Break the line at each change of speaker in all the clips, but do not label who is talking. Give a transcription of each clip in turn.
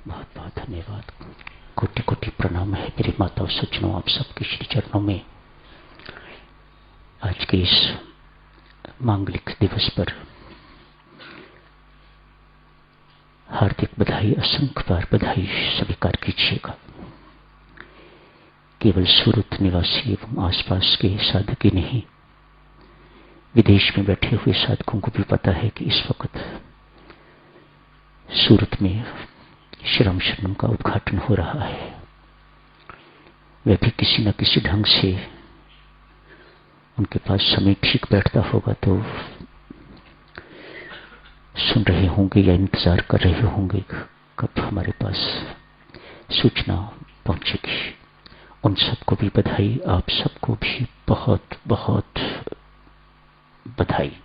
बहुत बहुत धन्यवाद। कोटि कोटि प्रणाम है मेरी माता और सज्जनों, आप सबके श्री चरणों में आज के इस मांगलिक दिवस पर हार्दिक बधाई, असंख्य बार बधाई स्वीकार कीजिएगा। केवल सूरत निवासी एवं आसपास के साधक ही नहीं, विदेश में बैठे हुए साधकों को भी पता है कि इस वक्त सूरत में श्री राम शरणम का उद्घाटन हो रहा है। वह भी किसी न किसी ढंग से उनके पास समय ठीक बैठता होगा तो सुन रहे होंगे या इंतजार कर रहे होंगे कब हमारे पास सूचना पहुंचेगी। उन सबको भी बधाई, आप सबको भी बहुत बहुत बधाई।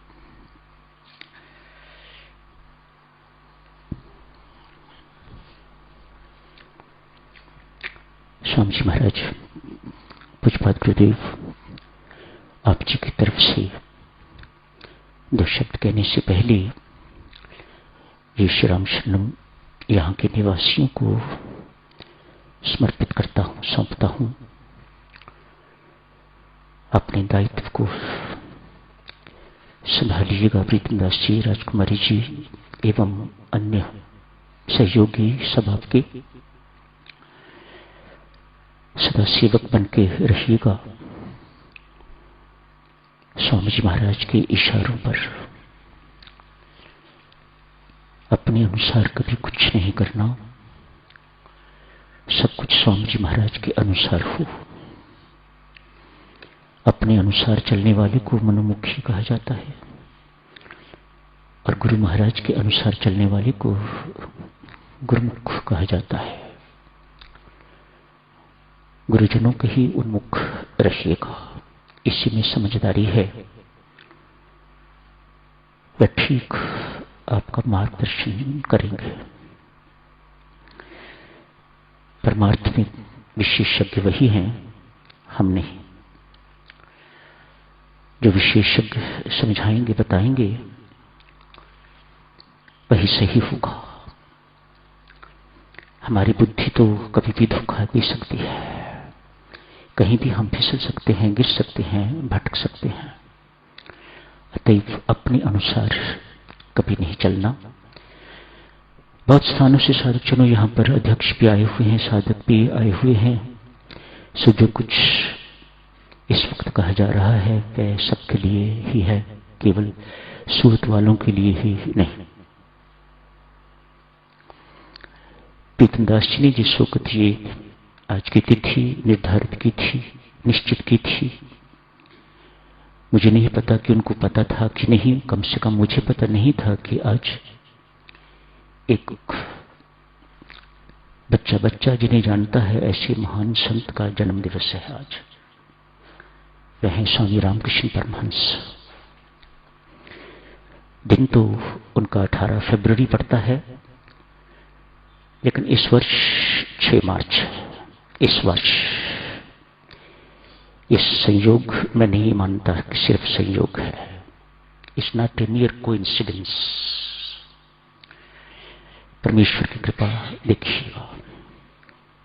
स्वामी जी महाराज, पूज्यपाद गुरुदेव, आप जी की तरफ से दो शब्द कहने से पहले ये श्री राम शरणम यहाँ के निवासियों को समर्पित करता हूँ, सौंपता हूँ। अपने दायित्व को संभालिएगा प्रीतमदास जी, राजकुमारी जी एवं अन्य सहयोगी सब आपके सदा सेवक बन के रहिएगा। स्वामी जी महाराज के इशारों पर अपने अनुसार कभी कुछ नहीं करना, सब कुछ स्वामी जी महाराज के अनुसार हो। अपने अनुसार चलने वाले को मनोमुखी कहा जाता है और गुरु महाराज के अनुसार चलने वाले को गुरुमुख कहा जाता है। गुरुजनों के ही उन्मुख रहिएगा, इसी में समझदारी है। वह ठीक आपका मार्गदर्शन करेंगे। परमार्थ में विशेषज्ञ वही हैं, हम नहीं। जो विशेषज्ञ समझाएंगे, बताएंगे, वही सही होगा। हमारी बुद्धि तो कभी भी धोखा दे सकती है, कहीं भी हम फिसल सकते हैं, गिर सकते हैं, भटक सकते हैं। अतएव अपने अनुसार कभी नहीं चलना। बहुत स्थानों से साधकजनों यहाँ पर अध्यक्ष भी आए हुए हैं, साधक भी आए हुए हैं। सो जो कुछ इस वक्त कहा जा रहा है वह सबके लिए ही है, केवल सूरत वालों के लिए ही नहीं। प्रीतमदास जी ने जिस वक्त ये आज की तिथि निर्धारित की थी, निश्चित की थी, मुझे नहीं पता कि उनको पता था कि नहीं। कम से कम मुझे पता नहीं था कि आज एक बच्चा जिन्हें जानता है ऐसे महान संत का जन्म दिवस है आज। वह हैं स्वामी रामकृष्ण परमहंस। दिन तो उनका 18 फरवरी पड़ता है, लेकिन इस वर्ष 6 मार्च। इस वर्ष इस संयोग मैं नहीं मानता कि सिर्फ संयोग है। It's not a मियर coincidence. परमेश्वर की कृपा देखिएगा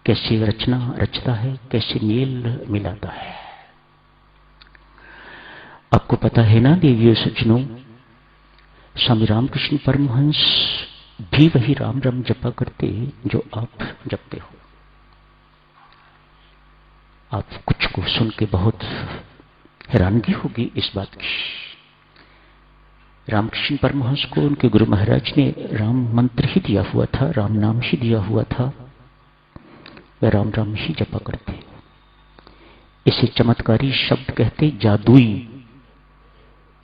कैसे रचना रचता है, कैसे मेल मिलाता है। आपको पता है ना देवियों सज्जनों, स्वामी रामकृष्ण परमहंस भी वही राम राम जपा करते जो आप जपते हो। आप कुछ को सुन के बहुत हैरानगी होगी इस बात की। रामकृष्ण परमहंस को उनके गुरु महाराज ने राम मंत्र ही दिया हुआ था, राम नाम ही दिया हुआ था। वह राम राम ही जपा करते। इसे चमत्कारी शब्द कहते, जादुई।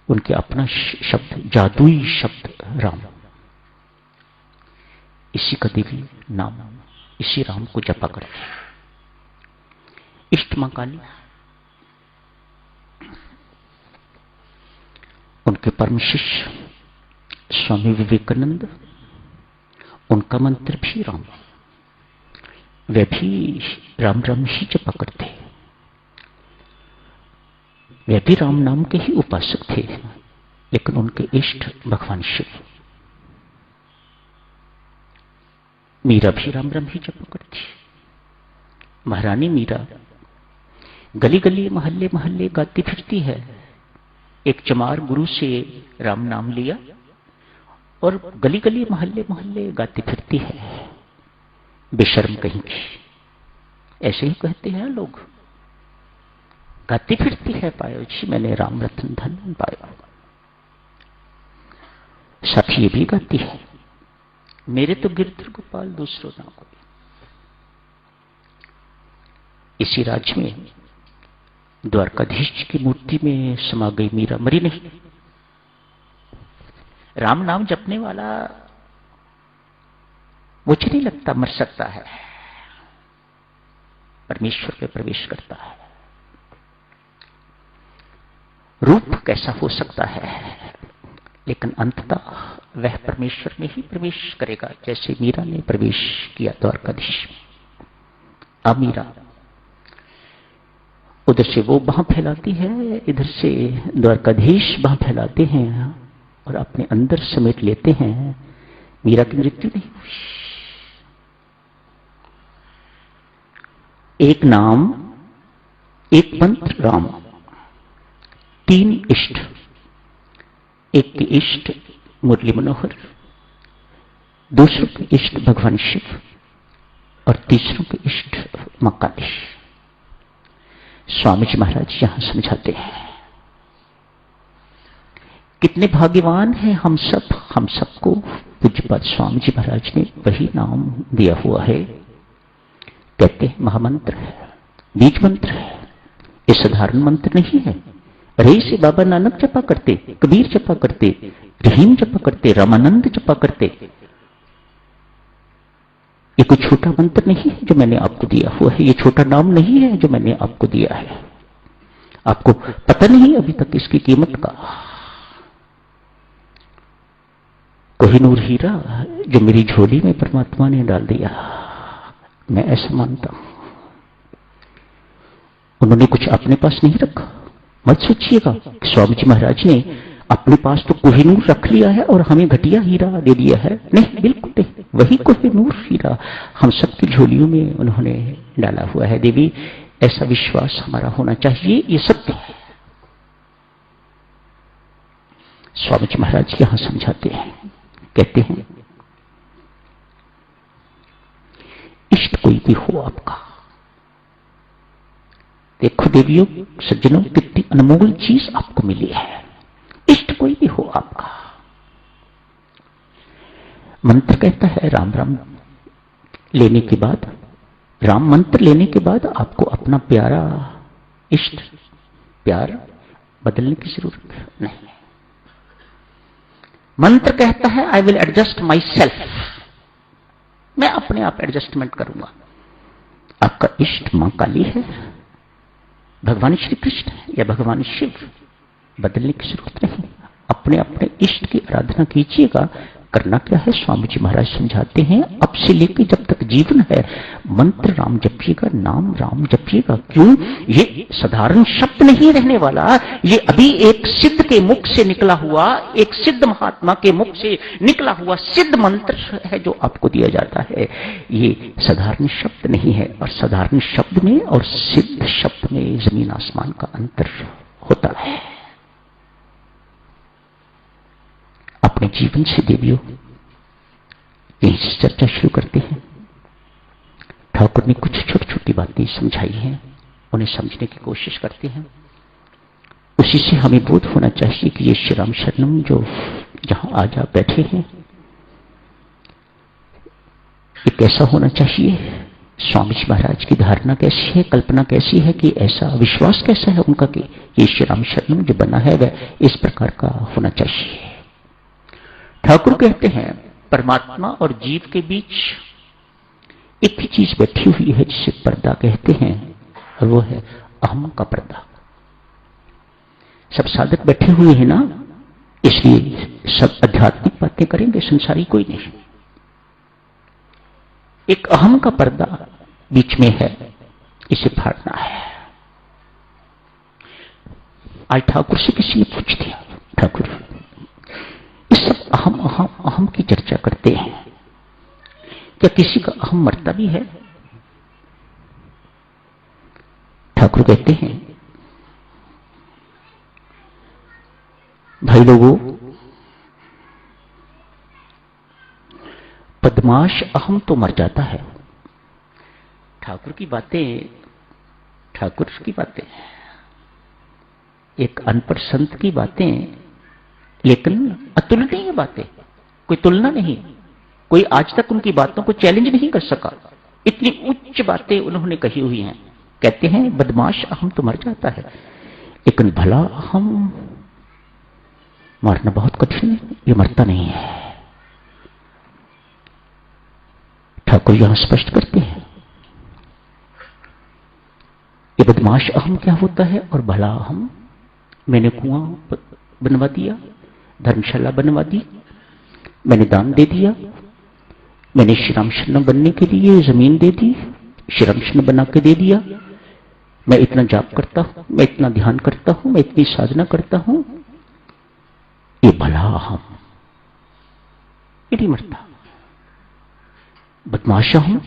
उनके अपना शब्द, जादुई शब्द राम। इसी का दिव्य नाम, इसी राम को जपा करते। इष्ट मां काली, उनके परम शिष्य स्वामी विवेकानंद, उनका मंत्र भी राम। वे भी राम राम ही जपा करते। वे भी राम नाम के ही उपासक थे, लेकिन उनके इष्ट भगवान शिव। मीरा भी राम राम ही जप करती। महारानी मीरा गली गली मोहल्ले मोहल्ले गाती फिरती है। एक चमार गुरु से राम नाम लिया और गली गली मोहल्ले मोहल्ले गाती फिरती है। बेशर्म कहीं की, ऐसे ही कहते हैं लोग। गाती फिरती है, पायो जी मैंने राम रतन धन पाया। साथ ये भी गाती है, मेरे तो गिरधर गोपाल दूसरों ना कोई। इसी राज्य में द्वारकाधीश की मूर्ति में समा गई मीरा, मरी नहीं। राम नाम जपने वाला मुझे नहीं लगता मर सकता है, परमेश्वर पे प्रवेश करता है। रूप कैसा हो सकता है, लेकिन अंततः वह परमेश्वर में ही प्रवेश करेगा, जैसे मीरा ने प्रवेश किया द्वारकाधीश में। अब मीरा उधर से वो बाह फैलाती है, इधर से द्वारकाधीश बाह फैलाते हैं और अपने अंदर समेट लेते हैं। मीरा की मृत्यु नहीं हुई। एक नाम, एक मंत्र राम, तीन इष्ट। एक के इष्ट मुरली मनोहर, दूसरों के इष्ट भगवान शिव और तीसरों के इष्ट मां काली। स्वामी जी महाराज यहां समझाते हैं, कितने भाग्यवान हैं हम सब। हम सबको पूज्यपाद स्वामी जी महाराज ने वही नाम दिया हुआ है। कहते हैं महामंत्र है, बीज मंत्र है, ये साधारण मंत्र नहीं है। अरे इसे बाबा नानक जपा करते, कबीर जपा करते, रहीम जपा करते, रामानंद जपा करते। ये कोई छोटा मंत्र नहीं है जो मैंने आपको दिया हुआ है, ये छोटा नाम नहीं है जो मैंने आपको दिया है। आपको पता नहीं अभी तक इसकी कीमत का। कोहिनूर हीरा जो मेरी झोली में परमात्मा ने डाल दिया, मैं ऐसा मानता हूं। उन्होंने कुछ अपने पास नहीं रखा। मत सोचिएगा स्वामी जी महाराज ने अपने पास तो कोहिनूर रख लिया है और हमें घटिया हीरा दे दिया है। नहीं, बिल्कुल नहीं। वही कोहिनूर हीरा हम सबकी झोलियों में उन्होंने डाला हुआ है। देवी, ऐसा विश्वास हमारा होना चाहिए, ये सत्य है। स्वामी जी महाराज यहां समझाते हैं, कहते हैं इष्ट कोई भी हो आपका। देखो देवियों सज्जनों, कितनी अनमोल चीज आपको मिली है। इष्ट कोई भी हो आपका। मंत्र कहता है राम राम लेने के बाद, राम मंत्र लेने के बाद आपको अपना प्यारा इष्ट प्यार बदलने की जरूरत नहीं। मंत्र कहता है I will adjust my self, मैं अपने आप एडजस्टमेंट करूंगा। आपका इष्ट मां काली है, भगवान श्री कृष्ण है या भगवान शिव, बदलने की जरूरत नहीं। अपने अपने इष्ट की आराधना कीजिएगा। करना क्या है, स्वामी जी महाराज समझाते हैं, अब से लेकर जब तक जीवन है मंत्र राम जपिएगा, नाम राम जपिएगा। क्यों? ये साधारण शब्द नहीं रहने वाला, ये अभी एक सिद्ध के मुख से निकला हुआ, एक सिद्ध महात्मा के मुख से निकला हुआ सिद्ध मंत्र है जो आपको दिया जाता है। ये साधारण शब्द नहीं है, और साधारण शब्द में और सिद्ध शब्द में जमीन आसमान का अंतर होता है। अपने जीवन से देवियों यही से चर्चा शुरू करते हैं। ठाकुर ने कुछ छोटी छोटी बातें समझाई हैं, उन्हें समझने की कोशिश करते हैं। उसी से हमें बोध होना चाहिए कि ये श्री राम शरणम जो जहां आज आप बैठे हैं, ये कैसा होना चाहिए। स्वामी जी महाराज की धारणा कैसी है, कल्पना कैसी है, कि ऐसा विश्वास कैसा है उनका कि ये श्री राम शरणम जो बना है वह इस प्रकार का होना चाहिए। ठाकुर कहते हैं परमात्मा और जीव के बीच एक ही चीज बैठी हुई है जिसे पर्दा कहते हैं, और वो है अहम का पर्दा। सब साधक बैठे हुए हैं ना, इसलिए सब आध्यात्मिक बातें करेंगे, संसारी कोई नहीं। एक अहम का पर्दा बीच में है, इसे फाड़ना है। आज ठाकुर से किसी ने पूछ दिया, ठाकुर इस सब अहम अहम अहम की चर्चा करते हैं, क्या किसी का अहम मरता भी है? ठाकुर कहते हैं, भाई लोगों, बदमाश अहम तो मर जाता है। ठाकुर की बातें एक अनपढ़ संत की बातें, लेकिन अतुलनीय बातें, कोई तुलना नहीं। कोई आज तक उनकी बातों को चैलेंज नहीं कर सका, इतनी उच्च बातें उन्होंने कही हुई हैं। कहते हैं बदमाश अहम तो मर जाता है, लेकिन भला अहम मारना बहुत कठिन है, ये मरता नहीं है। ठाकुर यहां स्पष्ट करते हैं ये बदमाश अहम क्या होता है और भला अहम। मैंने कुआं बनवा दिया, धर्मशाला बनवा दी, मैंने दान दे दिया, मैंने श्रीराम शरण बनने के लिए जमीन दे दी, श्रीराम शरण बना के दे दिया, मैं इतना जाप करता हूं, मैं इतना ध्यान करता हूं, मैं इतनी साधना करता हूं, ये भला अहम ये नहीं मरता। बदमाश अहम